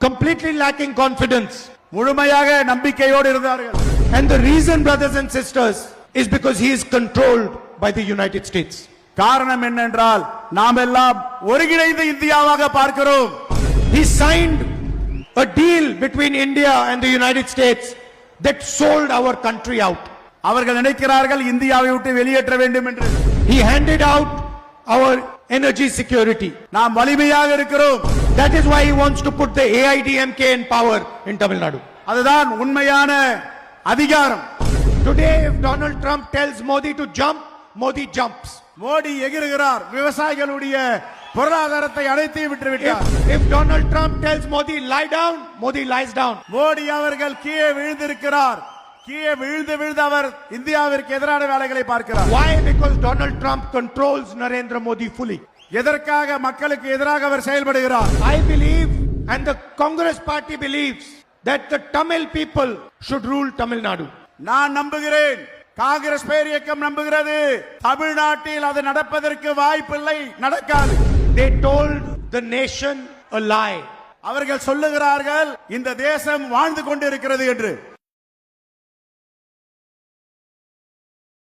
completely lacking confidence. முழுமையாக நம்பிக்கையோடு இருந்தார்கள். And the reason, brothers and sisters, is because he is controlled by the United States. காரணம் என்னென்றால் நாம் எல்லாம் ஒருங்கிணைந்த இந்தியாவாக பார்க்கிறோம். He signed a deal between India and the United States that sold our country out. அவர்கள் நினைக்கிறார்கள் இந்தியாவை விட்டு வெளியேற்ற வேண்டும் என்று. He handed out our energy security. நாம் வலிமையாக இருக்கிறோம். That is why he wants to put the AIDMK in power in Tamil Nadu. அதுதான் உண்மையான அதிகாரம். Today if Donald Trump tells Modi to jump, Modi jumps. Modi எகிறுகிறார். விவசாயிகளுடைய பொருளாதாரத்தை அழைத்து விட்டு விட்டார். If Donald Trump tells Modi lie down, Modi lies down. Modi அவர்கள் கீழே விழுந்திருக்கிறார். கீழே விழுந்து அவர் இந்தியாவிற்கு எதிரான வேலைகளை பார்க்கிறார். Why? Because Donald Trump controls Narendra Modi fully. எதற்காக மக்களுக்கு எதிராக அவர் செயல்படுகிறார். I believe and the Congress party believes that the Tamil people should rule Tamil Nadu. நான் நம்புகிறேன், காங்கிரஸ் பேர் இயக்கம் நம்புகிறது, தமிழ்நாட்டில் அது நடப்பதற்கு வாய்ப்பில்லை, நடக்காது. They told the nation a lie. அவர்கள் சொல்லுகிறார்கள் இந்த தேசம் வாழ்ந்து கொண்டிருக்கிறது என்று.